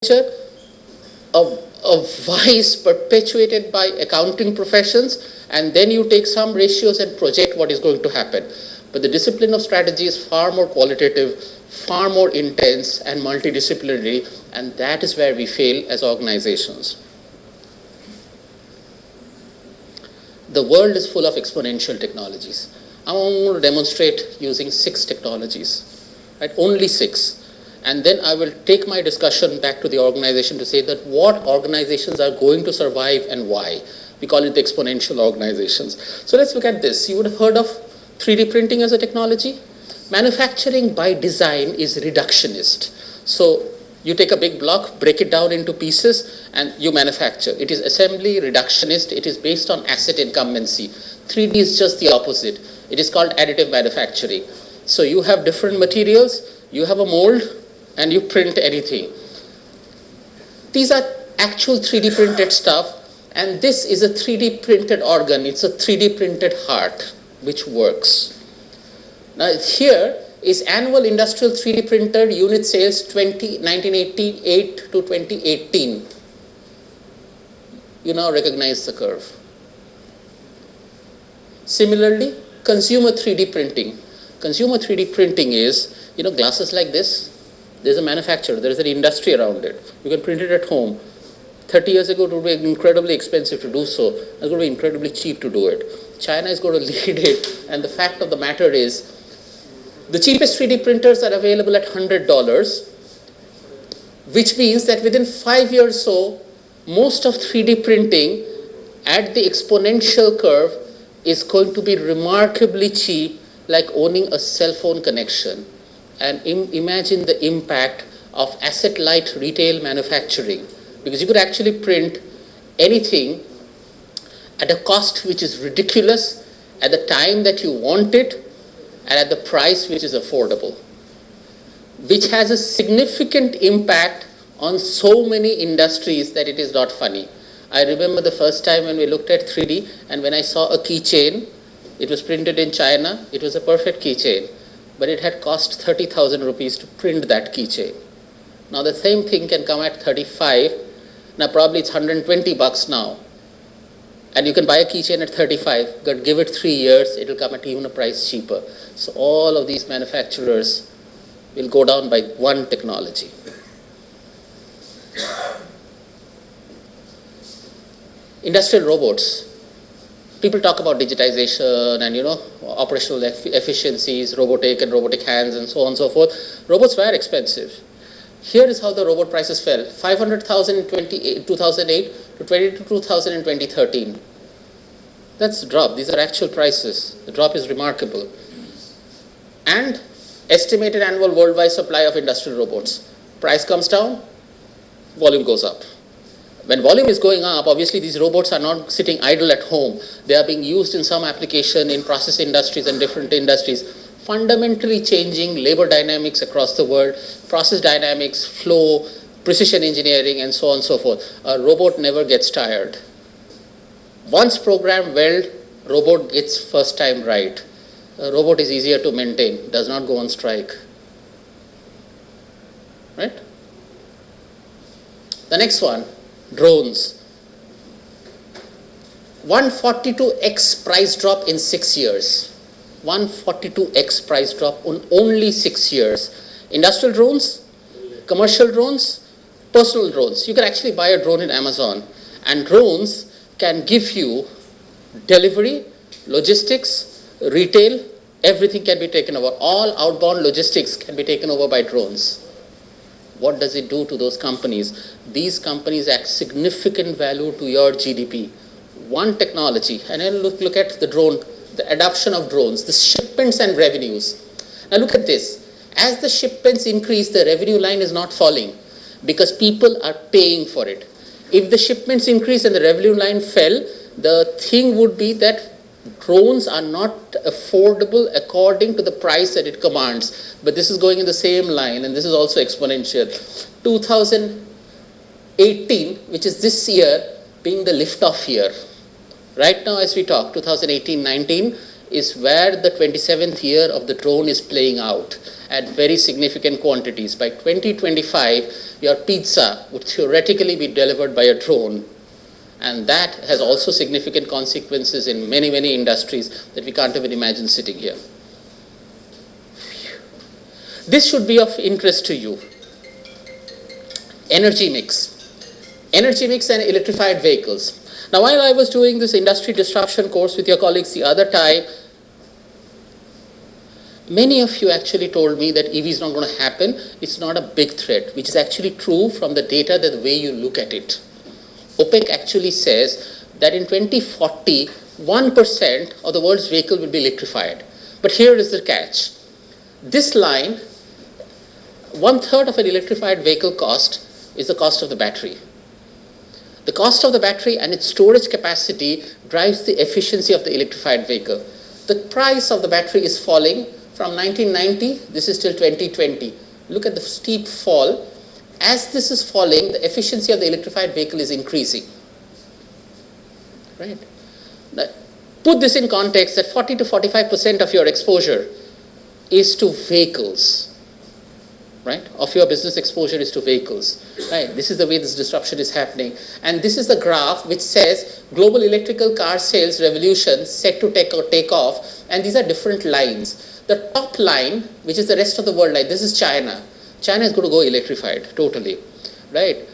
a vice perpetuated by accounting professions, and then you take some ratios and project what is going to happen. But the discipline of strategy is far more qualitative, far more intense and multidisciplinary, and that is where we fail as organizations. The world is full of exponential technologies. I'm going to demonstrate using 6 technologies, right? Only 6. And then I will take my discussion back to the organization to say that what organizations are going to survive and why. We call it the exponential organizations. So let's look at this. You would have heard of 3D printing as a technology. Manufacturing by design is reductionist. So you take a big block, break it down into pieces, and you manufacture. It is assembly reductionist. It is based on asset incumbency. 3D is just the opposite. It is called additive manufacturing. So you have different materials, you have a mold, and you print anything. These are actual 3D printed stuff, and this is a 3D printed organ. It's a 3D printed heart, which works. Now here is annual industrial 3D printer unit sales 1988 to 2018. You now recognize the curve. Similarly, consumer 3D printing. Consumer 3D printing is, glasses like this. There's a manufacturer, there's an industry around it. You can print it at home. 30 years ago, it would be incredibly expensive to do so. It's going to be incredibly cheap to do it. China is going to lead it, and the fact of the matter is, the cheapest 3D printers are available at $100, which means that within 5 years or so, most of 3D printing at the exponential curve is going to be remarkably cheap, like owning a cell phone connection. And imagine the impact of asset-light retail manufacturing, because you could actually print anything at a cost which is ridiculous, at the time that you want it, and at the price which is affordable, which has a significant impact on so many industries that it is not funny. I remember the first time when we looked at 3D, and when I saw a keychain, it was printed in China, it was a perfect keychain. But it had cost 30,000 rupees to print that keychain. Now the same thing can come at 35. Now probably it's 120 bucks now. And you can buy a keychain at 35, but give it 3 years, it will come at even a price cheaper. So all of these manufacturers will go down by one technology. Industrial robots. People talk about digitization and, operational efficiencies, robotic and robotic hands and so on and so forth. Robots were expensive. Here is how the robot prices fell. 500,000 in 2008 to 22,000 in 2013. That's a drop. These are actual prices. The drop is remarkable. And estimated annual worldwide supply of industrial robots. Price comes down, volume goes up. When volume is going up, obviously these robots are not sitting idle at home. They are being used in some application in process industries and different industries, fundamentally changing labor dynamics across the world, process dynamics, flow, precision engineering, and so on and so forth. A robot never gets tired. Once programmed well, robot gets first time right. A robot is easier to maintain, does not go on strike. Right? The next one. Drones. 142x price drop in 6 years. 142x price drop on only 6 years. Industrial drones, commercial drones, personal drones. You can actually buy a drone in Amazon, and drones can give you delivery, logistics, retail, everything can be taken over. All outbound logistics can be taken over by drones. What does it do to those companies? These companies add significant value to your GDP. One technology, and then look at the drone, the adoption of drones, the shipments and revenues. Now look at this. As the shipments increase, the revenue line is not falling because people are paying for it. If the shipments increase and the revenue line fell, the thing would be that drones are not affordable according to the price that it commands. But this is going in the same line, and this is also exponential. 2018, which is this year, being the liftoff year. Right now as we talk, 2018-19, is where the 27th year of the drone is playing out at very significant quantities. By 2025, your pizza would theoretically be delivered by a drone. And that has also significant consequences in many, many industries that we can't even imagine sitting here. This should be of interest to you. Energy mix. Energy mix and electrified vehicles. Now, while I was doing this industry disruption course with your colleagues the other time, many of you actually told me that EV is not going to happen. It's not a big threat, which is actually true from the data, the way you look at it. OPEC actually says that in 2040, 1% of the world's vehicle will be electrified. But here is the catch. This line, 1/3 of an electrified vehicle cost is the cost of the battery. The cost of the battery and its storage capacity drives the efficiency of the electrified vehicle. The price of the battery is falling from 1990, this is till 2020. Look at the steep fall. As this is falling, the efficiency of the electrified vehicle is increasing. Right? Now, put this in context that 40 to 45% of your exposure is to vehicles. Right? Of your business exposure is to vehicles. Right? This is the way this disruption is happening. And this is the graph which says global electrical car sales revolution set to take off. And these are different lines. The top line, which is the rest of the world, like this is China. China is going to go electrified totally. Right?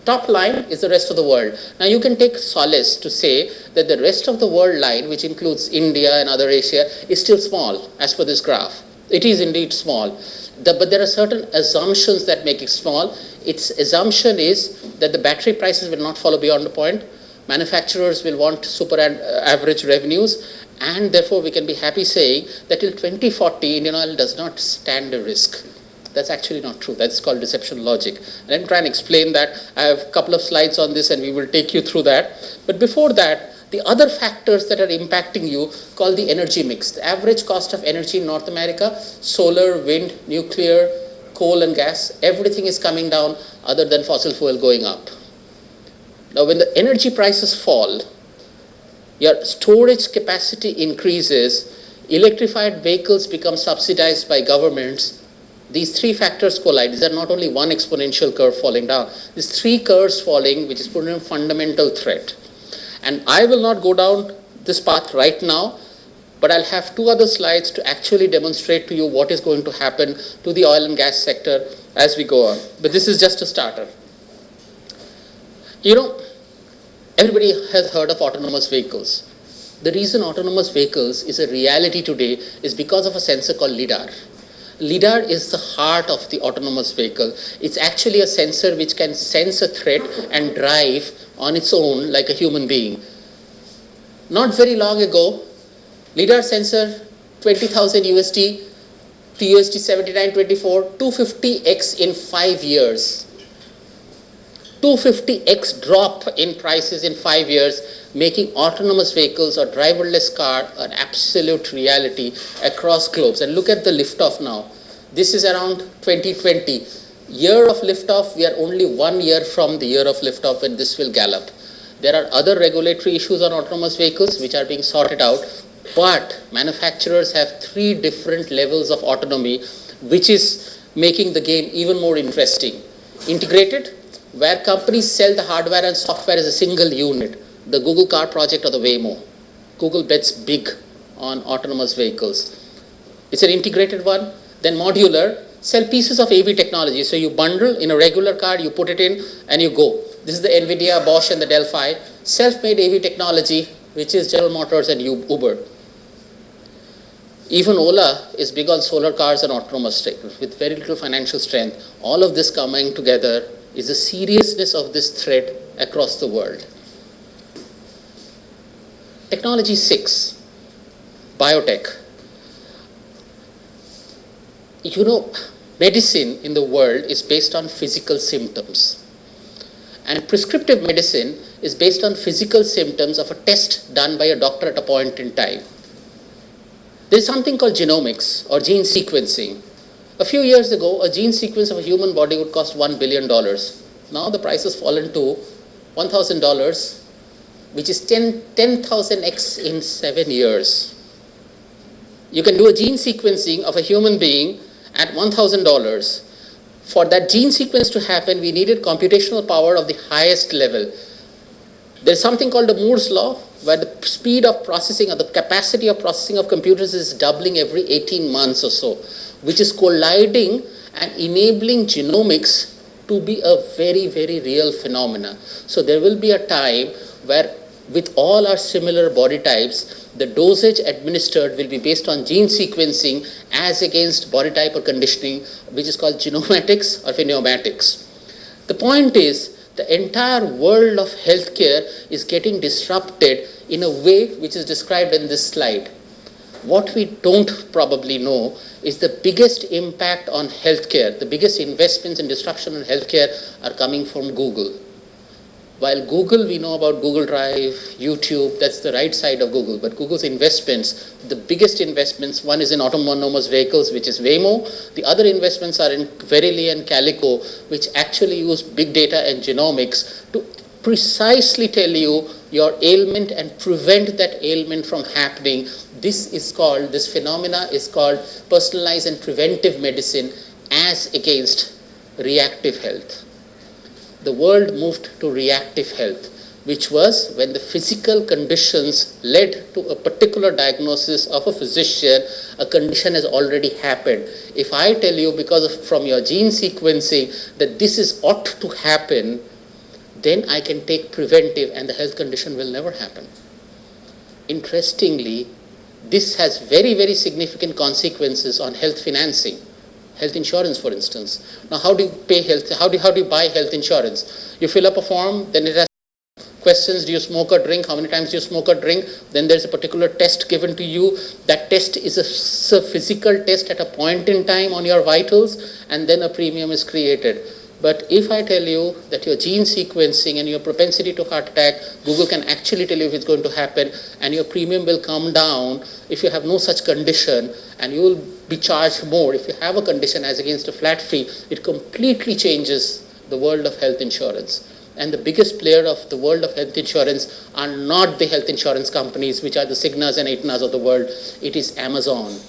Top line is the rest of the world. Now you can take solace to say that the rest of the world line, which includes India and other Asia, is still small as per this graph. It is indeed small. But there are certain assumptions that make it small. Its assumption is that the battery prices will not follow beyond a point. Manufacturers will want super average revenues. And therefore, we can be happy saying that till 2040, Indian Oil does not stand a risk. That's actually not true. That's called deception logic. And let me try and explain that. I have a couple of slides on this and we will take you through that. But before that, the other factors that are impacting you called the energy mix. The average cost of energy in North America, solar, wind, nuclear, coal and gas, everything is coming down other than fossil fuel going up. Now when the energy prices fall, your storage capacity increases, electrified vehicles become subsidized by governments. These three factors collide. These are not only one exponential curve falling down. These three curves falling, which is putting a fundamental threat. And I will not go down this path right now, but I'll have two other slides to actually demonstrate to you what is going to happen to the oil and gas sector as we go on. But this is just a starter. You know, everybody has heard of autonomous vehicles. The reason autonomous vehicles is a reality today is because of a sensor called LIDAR. LIDAR is the heart of the autonomous vehicle. It's actually a sensor which can sense a threat and drive on its own like a human being. Not very long ago, LIDAR sensor 20,000 USD to USD 79.24, 250x in 5 years. 250x drop in prices in 5 years, making autonomous vehicles or driverless car an absolute reality across globes. And look at the liftoff now. This is around 2020. Year of liftoff, we are only 1 year from the year of liftoff when this will gallop. There are other regulatory issues on autonomous vehicles which are being sorted out, but manufacturers have 3 different levels of autonomy, which is making the game even more interesting. Integrated, where companies sell the hardware and software as a single unit, the Google car project or the Waymo. Google bets big on autonomous vehicles. It's an integrated one. Then modular, sell pieces of AV technology. So you bundle in a regular car, you put it in and you go. This is the NVIDIA, Bosch and the Delphi. Self-made AV technology, which is General Motors and Uber. Even Ola is big on solar cars and autonomous tech with very little financial strength. All of this coming together is the seriousness of this threat across the world. Technology 6, biotech. You know, medicine in the world is based on physical symptoms. And prescriptive medicine is based on physical symptoms of a test done by a doctor at a point in time. There is something called genomics or gene sequencing. A few years ago, a gene sequence of a human body would cost $1 billion. Now the price has fallen to $1,000 which is 10,000x in 7 years. You can do a gene sequencing of a human being at $1,000. For that gene sequence to happen, we needed computational power of the highest level. There's something called the Moore's law, where the speed of processing or the capacity of processing of computers is doubling every 18 months or so, which is colliding and enabling genomics to be a very, very real phenomena. So there will be a time where with all our similar body types, the dosage administered will be based on gene sequencing as against body type or conditioning, which is called genomatics or phenomatics. The point is, the entire world of healthcare is getting disrupted in a way which is described in this slide. What we don't probably know is the biggest impact on healthcare, the biggest investments in disruption on healthcare are coming from Google. While Google, we know about Google Drive, YouTube, that's the right side of Google, but Google's investments, the biggest investments, one is in autonomous vehicles, which is Waymo. The other investments are in Verily and Calico, which actually use big data and genomics to precisely tell you your ailment and prevent that ailment from happening. This phenomena is called personalized and preventive medicine as against reactive health. The world moved to reactive health, which was when the physical conditions led to a particular diagnosis of a physician, a condition has already happened. If I tell you from your gene sequencing that this is ought to happen, then I can take preventive and the health condition will never happen. Interestingly, this has very, very significant consequences on health financing. Health insurance, for instance. Now, how do you pay health? How do you buy health insurance? You fill up a form, then it has questions. Do you smoke or drink? How many times do you smoke or drink? Then there's a particular test given to you. That test is a physical test at a point in time on your vitals, and then a premium is created. But if I tell you that your gene sequencing and your propensity to heart attack, Google can actually tell you if it's going to happen, and your premium will come down if you have no such condition, and you will be charged more if you have a condition as against a flat fee. It completely changes the world of health insurance. And the biggest player of the world of health insurance are not the health insurance companies, which are the Cignas and Aetnas of the world. It is Amazon.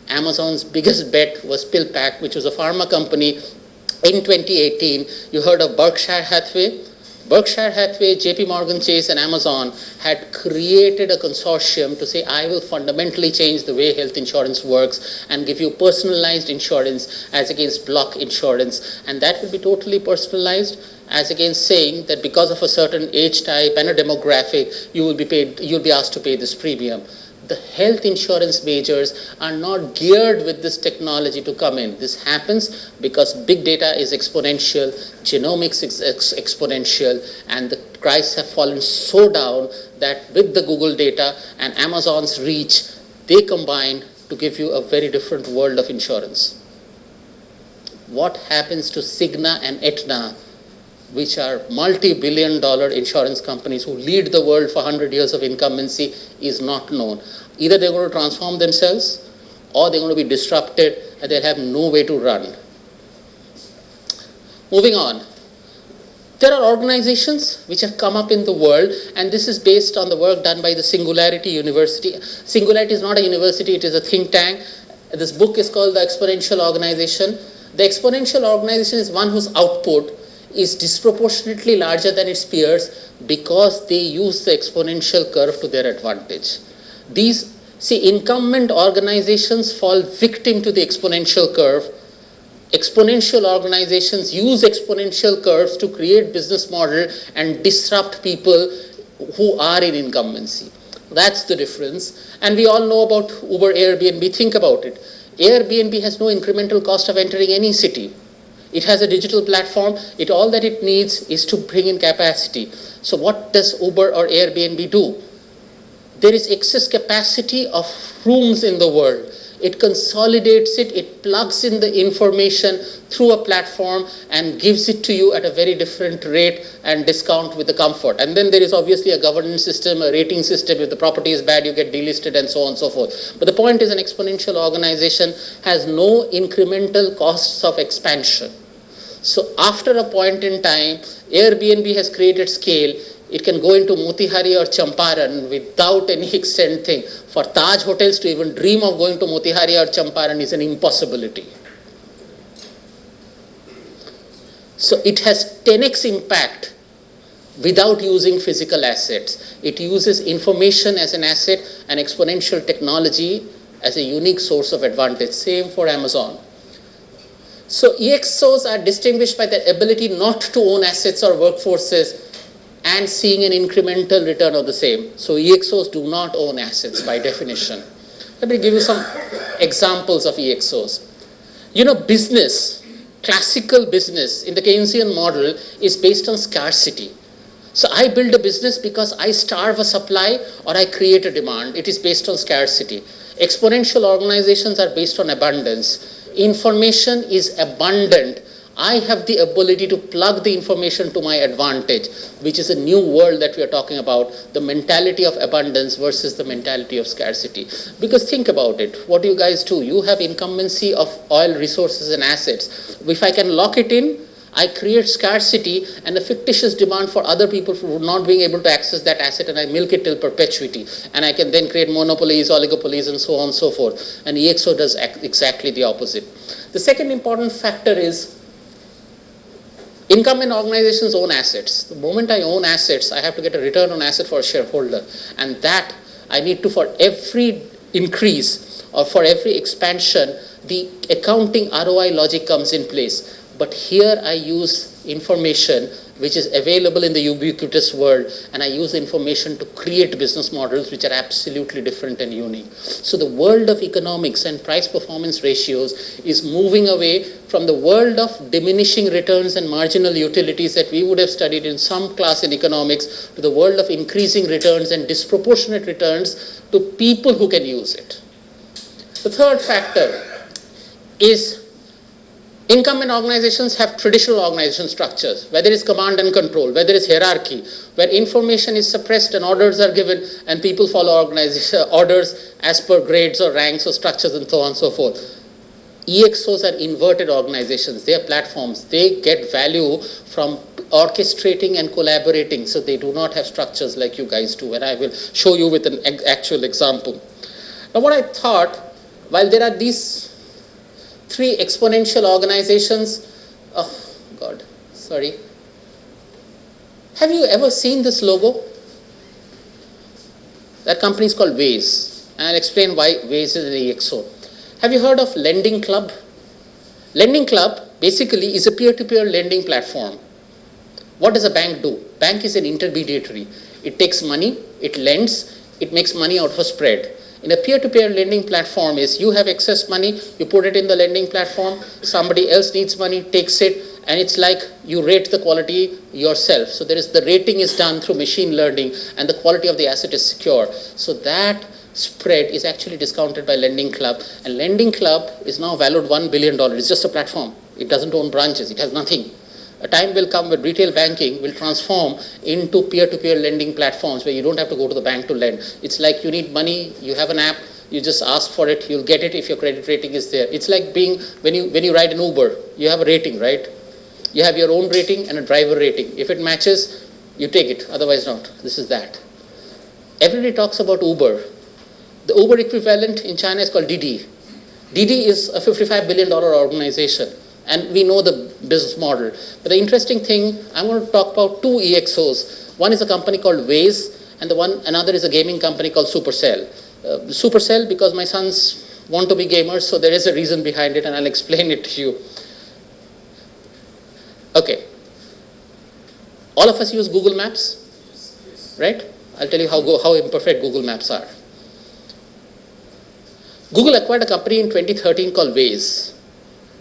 Amazon's biggest bet was PillPack, which was a pharma company. In 2018, you heard of Berkshire Hathaway. Berkshire Hathaway, JP Morgan Chase, and Amazon had created a consortium to say, I will fundamentally change the way health insurance works and give you personalized insurance as against block insurance. And that will be totally personalized as against saying that because of a certain age type and a demographic, you'll be asked to pay this premium. The health insurance majors are not geared with this technology to come in. This happens because big data is exponential, genomics is exponential, and the prices have fallen so down that with the Google data and Amazon's reach, they combine to give you a very different world of insurance. What happens to Cigna and Aetna, which are multi-billion-dollar insurance companies who lead the world for 100 years of incumbency, is not known. Either they're going to transform themselves or they're going to be disrupted and they'll have no way to run. Moving on. There are organizations which have come up in the world, and this is based on the work done by the Singularity University. Singularity is not a university, it is a think tank. This book is called the Exponential Organization. The Exponential Organization is one whose output is disproportionately larger than its peers because they use the exponential curve to their advantage. Incumbent organizations fall victim to the exponential curve. Exponential organizations use exponential curves to create business model and disrupt people who are in incumbency. That's the difference. And we all know about Uber, Airbnb. Think about it. Airbnb has no incremental cost of entering any city. It has a digital platform. All that it needs is to bring in capacity. So what does Uber or Airbnb do? There is excess capacity of rooms in the world. It consolidates it, it plugs in the information through a platform and gives it to you at a very different rate and discount with the comfort. And then there is obviously a governance system, a rating system. If the property is bad, you get delisted and so on and so forth. But the point is, an exponential organization has no incremental costs of expansion. So after a point in time, Airbnb has created scale. It can go into Motihari or Champaran without any extent thing. For Taj hotels to even dream of going to Motihari or Champaran is an impossibility. So it has 10x impact without using physical assets. It uses information as an asset and exponential technology as a unique source of advantage. Same for Amazon. So EXOs are distinguished by their ability not to own assets or workforces and seeing an incremental return of the same. So EXOs do not own assets by definition. Let me give you some examples of EXOs. Business, classical business in the Keynesian model is based on scarcity. So I build a business because I starve a supply or I create a demand. It is based on scarcity. Exponential organizations are based on abundance. Information is abundant. I have the ability to plug the information to my advantage, which is a new world that we are talking about, the mentality of abundance versus the mentality of scarcity. Because think about it, what do you guys do? You have incumbency of oil resources and assets. If I can lock it in, I create scarcity and a fictitious demand for other people for not being able to access that asset, and I milk it till perpetuity. And I can then create monopolies, oligopolies, and so on and so forth. And EXO does exactly the opposite. The second important factor is incumbent organizations own assets. The moment I own assets, I have to get a return on asset for a shareholder. And that I need to, for every increase or for every expansion, the accounting ROI logic comes in place. But here I use information which is available in the ubiquitous world, and I use information to create business models which are absolutely different and unique. So the world of economics and price performance ratios is moving away from the world of diminishing returns and marginal utilities that we would have studied in some class in economics to the world of increasing returns and disproportionate returns to people who can use it. The third factor is incumbent organizations have traditional organization structures, whether it's command and control, whether it's hierarchy, where information is suppressed and orders are given and people follow organization orders as per grades or ranks or structures and so on and so forth. EXOs are inverted organizations. They are platforms. They get value from orchestrating and collaborating, so they do not have structures like you guys do, and I will show you with an actual example. Now what I thought, while there are these three exponential organizations, have you ever seen this logo? That company is called Waze, and I'll explain why Waze is an EXO. Have you heard of Lending Club? Lending Club basically is a peer-to-peer lending platform. What does a bank do? Bank is an intermediary. It takes money, it lends, it makes money out of a spread. In a peer-to-peer lending platform is you have excess money, you put it in the lending platform, somebody else needs money, takes it, and it's like you rate the quality yourself. So the rating is done through machine learning and the quality of the asset is secure. So that spread is actually discounted by Lending Club, and Lending Club is now valued $1 billion. It's just a platform. It doesn't own branches. It has nothing. A time will come when retail banking will transform into peer-to-peer lending platforms where you don't have to go to the bank to lend. It's like you need money, you have an app, you just ask for it, you'll get it if your credit rating is there. It's like when you ride an Uber, you have a rating, right? You have your own rating and a driver rating. If it matches, you take it, otherwise not. This is that. Everybody talks about Uber. The Uber equivalent in China is called Didi. Didi is a $55 billion organization. And we know the business model. But the interesting thing, I'm going to talk about two EXOs. One is a company called Waze, and another is a gaming company called Supercell. Supercell, because my sons want to be gamers, so there is a reason behind it, and I'll explain it to you. Okay. All of us use Google Maps, right? I'll tell you how imperfect Google Maps are. Google acquired a company in 2013 called Waze.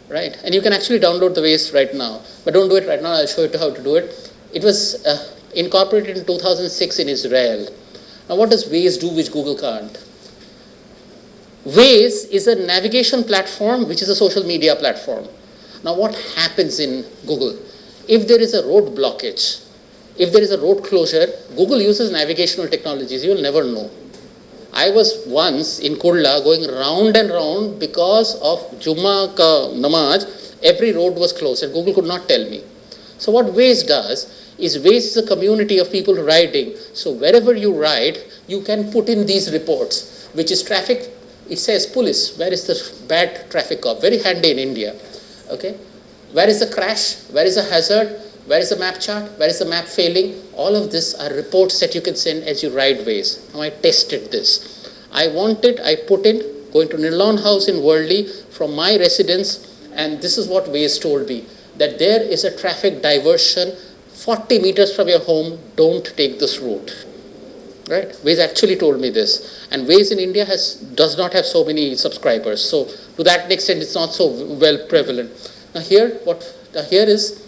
Right, and you can actually download the Waze right now, but don't do it right now. I'll show you how to do it. It was incorporated in 2006 in Israel. Now, what does Waze do which Google can't? Waze is a navigation platform which is a social media platform. Now, what happens in Google? If there is a road blockage, if there is a road closure, Google uses navigational technologies. You will never know. I was once in Kurla going round and round because of Jummah ka namaz. Every road was closed and Google could not tell me. So what Waze does is Waze is a community of people riding. So wherever you ride, you can put in these reports, which is traffic. It says police, where is the bad traffic cop? Very handy in India. Okay, where is the crash? Where is the hazard? Where is the map chart? Where is the map failing? All of this are reports that you can send as you ride Waze. Now I tested this. I put in, going to Nirlawn House in Worldly from my residence, and this is what Waze told me, that there is a traffic diversion 40 meters from your home, don't take this route. Right? Waze actually told me this. And Waze in India does not have so many subscribers. So to that extent, it's not so well prevalent. Now here is,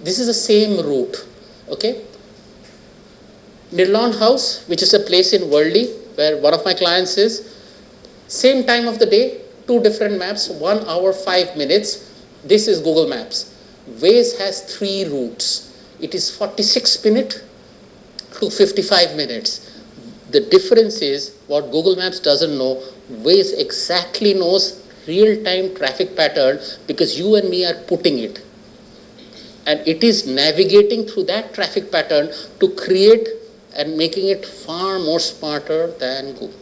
this is the same route. Okay? Nirlawn House, which is a place in Worldly, where one of my clients is, same time of the day, two different maps, 1 hour, 5 minutes. This is Google Maps. Waze has 3 routes. It is 46 minutes to 55 minutes. The difference is what Google Maps doesn't know, Waze exactly knows real-time traffic pattern because you and me are putting it. And it is navigating through that traffic pattern to create and making it far more smarter than Google.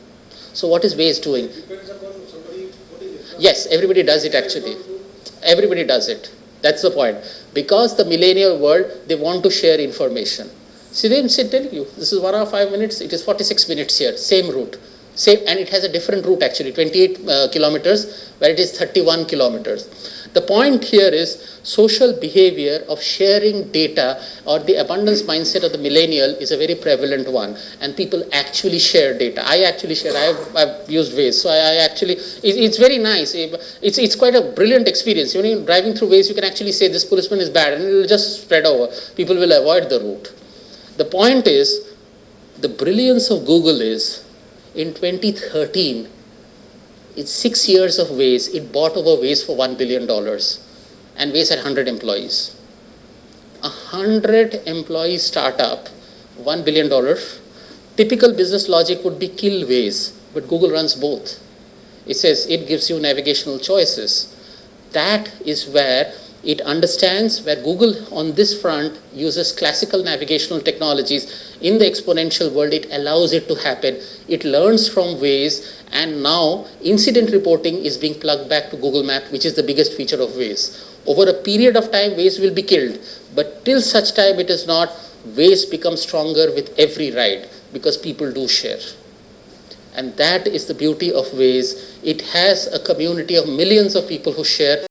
So what is Waze doing? Depends upon somebody putting it. Yes, everybody does it actually. Everybody does it. That's the point. Because the millennial world, they want to share information. See, they tell you, this is 1 hour, 5 minutes, it is 46 minutes here, same route. Same, and it has a different route actually, 28 kilometers, where it is 31 kilometers. The point here is social behavior of sharing data, or the abundance mindset of the millennial is a very prevalent one, and people actually share data. I actually share, I've used Waze, so I actually, it's very nice. It's quite a brilliant experience. When you're driving through Waze, you can actually say this policeman is bad, and it will just spread over. People will avoid the route. The point is, the brilliance of Google is, in 2013, in 6 years of Waze, it bought over Waze for $1 billion. And Waze had 100 employees. 100 employee startup, $1 billion. Typical business logic would be kill Waze, but Google runs both. It says it gives you navigational choices. That is where it understands, where Google on this front uses classical navigational technologies. In the exponential world, it allows it to happen. It learns from Waze, and now incident reporting is being plugged back to Google Maps, which is the biggest feature of Waze. Over a period of time, Waze will be killed, but till such time it is not, Waze becomes stronger with every ride because people do share. And that is the beauty of Waze. It has a community of millions of people who share.